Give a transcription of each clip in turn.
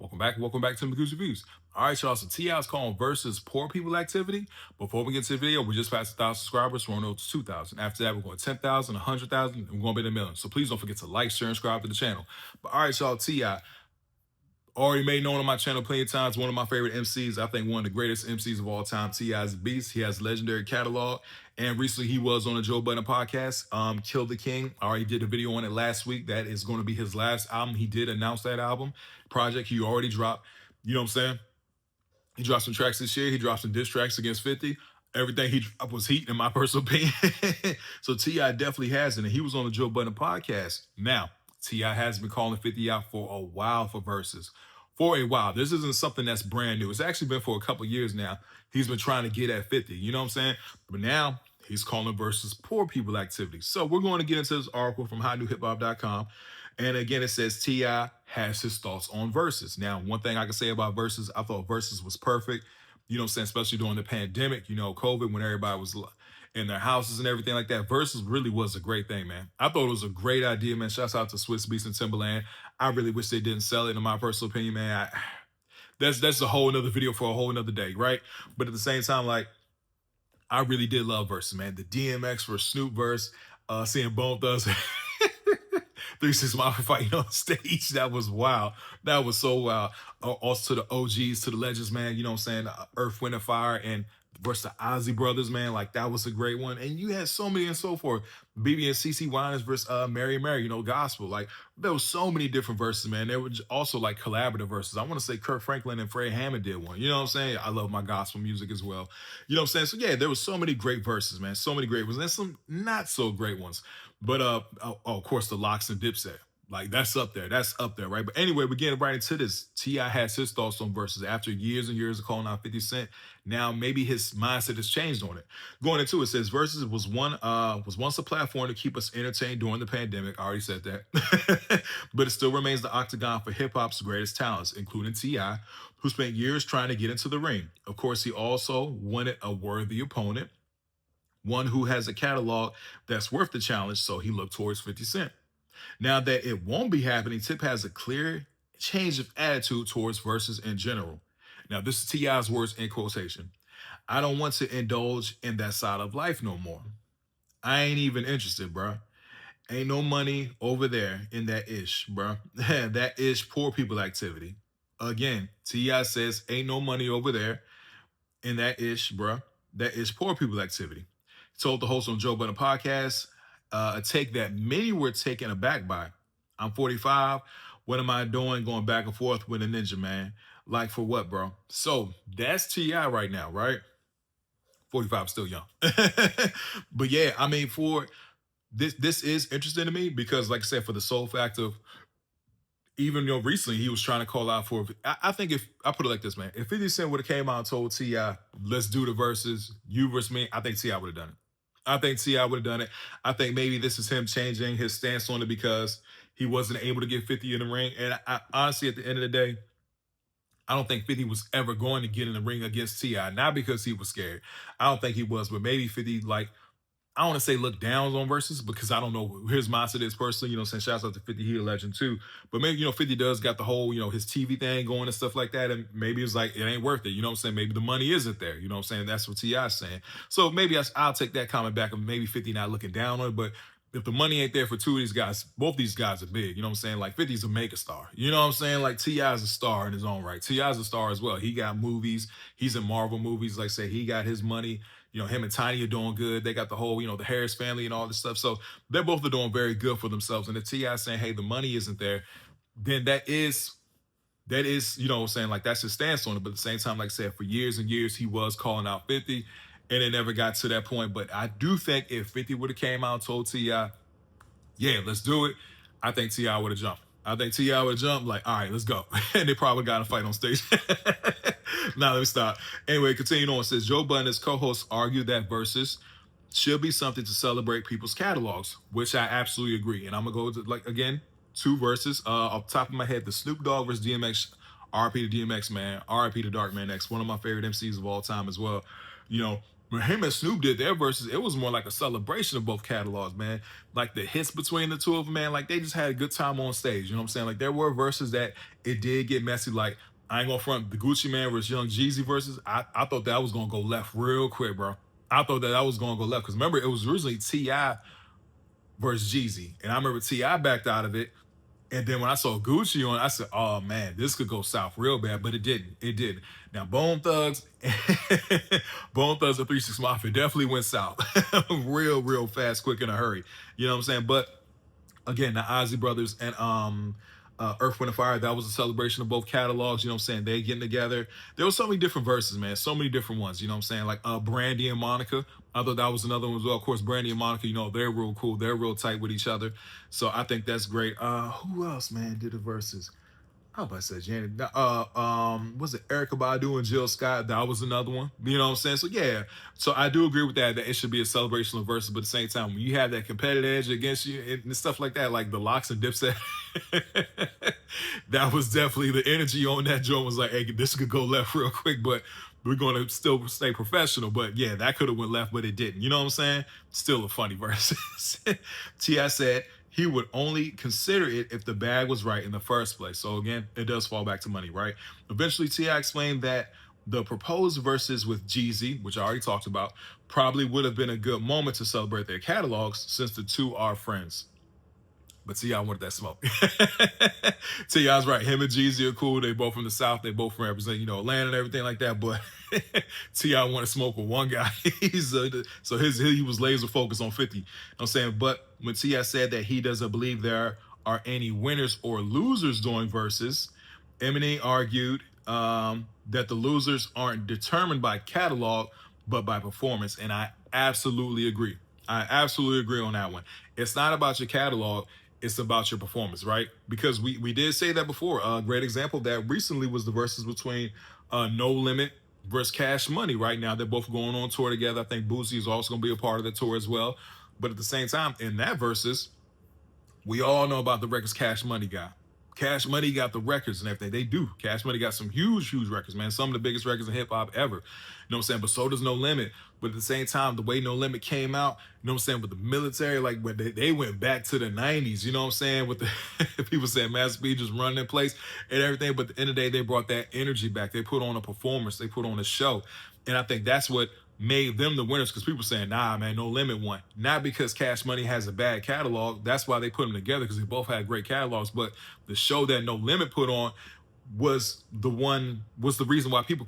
Welcome back to Magoo's Reviews. All right, y'all. So T.I.'s calling versus poor people activity. Before we get to the video, we just passed 1,000 subscribers. We're on over to 2,000. After that, we're going to 10,000, 100,000, and we're going to be in a million. So please don't forget to like, share, and subscribe to the channel. But all right, y'all. T.I. already made known on my channel plenty of times. One of my favorite MCs. I think one of the greatest MCs of all time. T.I.'s beast. He has a legendary catalog. And recently he was on the Joe Budden podcast, Kill the King. I already did a video on it last week. That is going to be his last album. He did announce that album project. He already dropped. You know what I'm saying? He dropped some tracks this year. He dropped some diss tracks against 50. Everything he dropped was heat, in my personal opinion. So T.I. definitely has it. And he was on the Joe Budden podcast. Now, T.I. has been calling 50 out for a while for verses. For a while. This isn't something that's brand new. It's actually been for a couple years now. He's been trying to get at 50. You know what I'm saying? But now he's calling versus poor people activity. So we're going to get into this article from HotNewHipHop.com. And again, it says T.I. has his thoughts on verses. Now, one thing I can say about verses, I thought verses was perfect. You know what I'm saying? Especially during the pandemic, COVID, when everybody was in their houses and everything like that. Versus really was a great thing, man. I thought it was a great idea, man. Shouts out to Swiss Beats and Timberland. I really wish they didn't sell it, in my personal opinion, man. That's a whole nother video for a whole nother day, right? But at the same time, like, I really did love verses, man. The DMX versus Snoop verse, seeing Bone Thugs 3 6 Mafia fighting on stage. That was wild. That was so wild. Also to the OGs, to the legends, man. You know what I'm saying? Earth, Wind, and Fire, and versus the Ozzy Brothers, man. Like, that was a great one. And you had so many and so forth. BB and CC Winans versus Mary Mary, gospel. Like, there was so many different verses, man. There were also like collaborative verses. I want to say Kirk Franklin and Fred Hammond did one. You know what I'm saying? I love my gospel music as well. You know what I'm saying? So yeah, there was so many great verses, man. So many great ones. And some not so great ones. But of course, the Locks and Dipset. Like, that's up there. That's up there, right? But anyway, we're getting right into this. T.I. has his thoughts on verses. After years and years of calling out 50 Cent, now maybe his mindset has changed on it. Going into it, says verses was once a platform to keep us entertained during the pandemic. I already said that. But it still remains the octagon for hip-hop's greatest talents, including T.I., who spent years trying to get into the ring. Of course, he also wanted a worthy opponent, one who has a catalog that's worth the challenge, so he looked towards 50 Cent. Now that it won't be happening, Tip has a clear change of attitude towards verses in general. Now, this is T.I.'s words in quotation. I don't want to indulge in that side of life no more. I ain't even interested, bruh. Ain't no money over there in that ish, bruh. That ish poor people activity. Again, T.I. says ain't no money over there in that ish, bruh. That ish poor people activity. He told the host on Joe Budden podcast, a take that many were taken aback by. I'm 45. What am I doing going back and forth with a ninja, man? Like, for what, bro? So that's T.I. right now, right? 45, still young. But yeah, I mean, for this is interesting to me because, like I said, for the sole fact of, even recently he was trying to call out for. I think, if I put it like this, man, if 50 Cent would have came out and told T.I., let's do the verses, you versus me, I think T.I. would have done it. I think T.I. would have done it. I think maybe this is him changing his stance on it because he wasn't able to get 50 in the ring. And I honestly, at the end of the day, I don't think 50 was ever going to get in the ring against T.I. Not because he was scared. I don't think he was, but maybe 50, like, I don't want to say look down on verses because I don't know where his mindset is personally. Saying shouts out to 50, he a legend too. But maybe, 50 does got the whole, his TV thing going and stuff like that. And maybe it's like, it ain't worth it. You know what I'm saying? Maybe the money isn't there. You know what I'm saying? That's what T.I.'s saying. So maybe I'll take that comment back of maybe 50 not looking down on it. But if the money ain't there for two of these guys, both these guys are big. You know what I'm saying? Like, 50's a mega star. You know what I'm saying? Like, T.I.'s a star in his own right. T.I.'s a star as well. He got movies. He's in Marvel movies. Like I say, he got his money. Him and Tiny are doing good. They got the whole, the Harris family and all this stuff. So they're both doing very good for themselves. And if T.I. saying, hey, the money isn't there, then that is, you know what I'm saying? Like, that's his stance on it. But at the same time, like I said, for years and years, he was calling out 50 and it never got to that point. But I do think if 50 would have came out and told T.I., yeah, let's do it, I think T.I. would have jumped. I think T.I. would have jumped like, all right, let's go. And they probably got a fight on stage. Now let me stop. Anyway, continuing on, it says Joe Budden and his co-hosts argue that verses should be something to celebrate people's catalogs, which I absolutely agree. And I'm going to go to, like, again, two verses. Off the top of my head, the Snoop Dogg versus DMX, RIP to DMX, man. RIP to Dark Man X, one of my favorite MCs of all time as well. when him and Snoop did their verses, it was more like a celebration of both catalogs, man. Like the hits between the two of them, man, like they just had a good time on stage. You know what I'm saying? Like there were verses that it did get messy. Like I ain't gonna front the Gucci Man versus Young Jeezy verses. I thought that was gonna go left real quick, bro. I thought that was gonna go left because remember it was originally Ti versus Jeezy, and I remember Ti backed out of it. And then when I saw Gucci on, I said, "Oh man, this could go south real bad," but it didn't. It did. Now Bone Thugs, Bone Thugs and 3 6 Mafia definitely went south, real fast, quick in a hurry. You know what I'm saying? But again, the Ozzy Brothers and Earth, Wind, and Fire, that was a celebration of both catalogs. You know what I'm saying? They getting together. There was so many different verses, man. So many different ones. You know what I'm saying? Like Brandy and Monica. I thought that was another one as well. Of course, Brandy and Monica, you know, they're real cool. They're real tight with each other. So I think that's great. Who else, man, did the verses? How about I said Janet? Was it Erica Badu and Jill Scott? That was another one. You know what I'm saying? So yeah. So I do agree with that it should be a celebration of verses, but at the same time, when you have that competitive edge against you and stuff like that, like the Locks and Dipset, that was definitely the energy on that joint was like, hey, this could go left real quick, but we're going to still stay professional. But yeah, that could have went left, but it didn't. You know what I'm saying? Still a funny verse. T.I. said he would only consider it if the bag was right in the first place. So again, it does fall back to money, right? Eventually, T.I. explained that the proposed verses with Jeezy, which I already talked about, probably would have been a good moment to celebrate their catalogs since the two are friends. But T.I. wanted that smoke. T.I.'s right. Him and Jeezy are cool. They both from the South. They both represent, you know, Atlanta and everything like that. But T.I. wanted to smoke with one guy. So he was laser focused on 50. You know what I'm saying? But when T.I. said that he doesn't believe there are any winners or losers doing verses, Eminem argued that the losers aren't determined by catalog, but by performance. And I absolutely agree. I absolutely agree on that one. It's not about your catalog. It's about your performance, right? Because we did say that before. A great example of that recently was the verses between No Limit versus Cash Money. Right now, they're both going on tour together. I think Boosie is also going to be a part of the tour as well. But at the same time, in that verses, we all know about the records Cash Money got. Cash Money got the records and everything. They do. Cash Money got some huge records, man. Some of the biggest records in hip hop ever. You know what I'm saying? But so does No Limit. But at the same time, the way No Limit came out, you know what I'm saying, with the military, like when they went back to the 90s, you know what I'm saying? With the people saying Master P just running in place and everything. But at the end of the day, they brought that energy back. They put on a performance, they put on a show. And I think that's what made them the winners, because people saying, nah, man, No Limit won. Not because Cash Money has a bad catalog. That's why they put them together, because they both had great catalogs. But the show that No Limit put on was the reason why people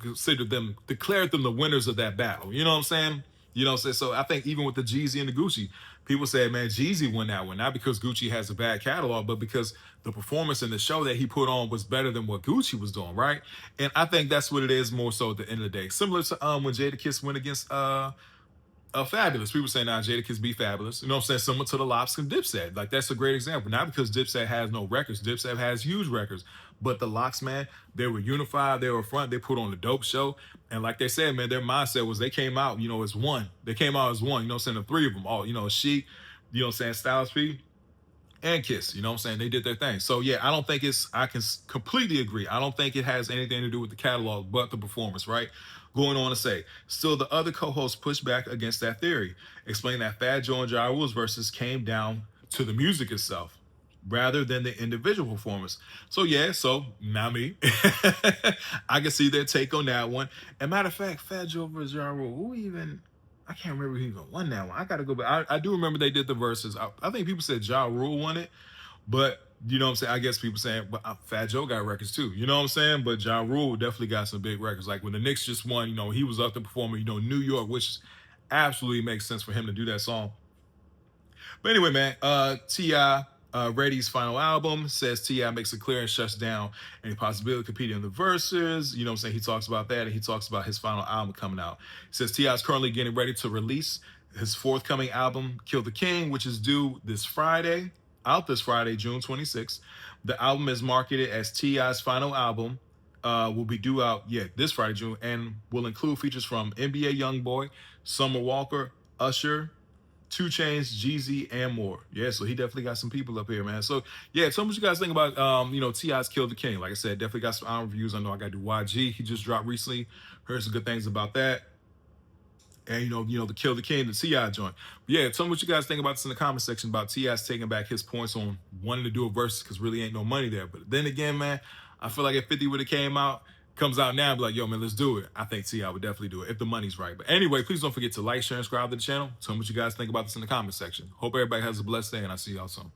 declared them the winners of that battle. You know what I'm saying? You know what I'm saying? So I think even with the Jeezy and the Gucci, people said, man, Jeezy won that one. Not because Gucci has a bad catalog, but because the performance and the show that he put on was better than what Gucci was doing, right? And I think that's what it is more so at the end of the day. Similar to when Jadakiss went against Fabulous. People say, nah, Jadakiss be Fabulous. You know what I'm saying? Similar to the Lops and Dipset. Like, that's a great example. Not because Dipset has no records. Dipset has huge records. But the Lox, man, they were unified. They were front. They put on a dope show. And like they said, man, their mindset was they came out, you know, as one. They came out as one. You know what I'm saying? The three of them. All, you know, Sheik, you know what I'm saying, Styles P, and Kiss. You know what I'm saying? They did their thing. So, yeah, I don't think I can completely agree. I don't think it has anything to do with the catalog, but the performance, right? Going on to say, still the other co-hosts pushed back against that theory, explaining that Fat Joe and Ja Rule's verses came down to the music itself rather than the individual performance. So yeah, now me. I can see their take on that one. And matter of fact, Fat Joe versus Ja Rule, I can't remember who even won that one. I gotta go back. I do remember they did the verses. I think people said Ja Rule won it, but you know what I'm saying? I guess people saying, but Fat Joe got records too. You know what I'm saying? But Ja Rule definitely got some big records. Like when the Knicks just won, you know, he was up to performing, you know, New York, which absolutely makes sense for him to do that song. But anyway, man, T.I. Reddy's final album says T.I. makes it clear and shuts down any possibility of competing in the verses. You know what I'm saying? He talks about that, and he talks about his final album coming out. He says T.I. is currently getting ready to release his forthcoming album, Kill the King, which is due this Friday, June 26th. The album is marketed as T.I.'s final album, will be due out, this Friday, June, and will include features from NBA YoungBoy, Summer Walker, Usher, 2 Chainz, Jeezy, and more. Yeah, so he definitely got some people up here, man. So yeah, tell me what you guys think about you know, T.I.'s Kill the King. Like I said, definitely got some album reviews. I know I got to do YG. He just dropped recently. Heard some good things about that. And the Kill the King, the T.I. joint. But yeah, tell me what you guys think about this in the comment section about T.I.'s taking back his points on wanting to do a versus because really ain't no money there. But then again, man, I feel like if 50 would have comes out now and be like, yo, man, let's do it. I think T.I. would definitely do it if the money's right. But anyway, please don't forget to like, share, and subscribe to the channel. Tell me what you guys think about this in the comment section. Hope everybody has a blessed day, and I'll see y'all soon.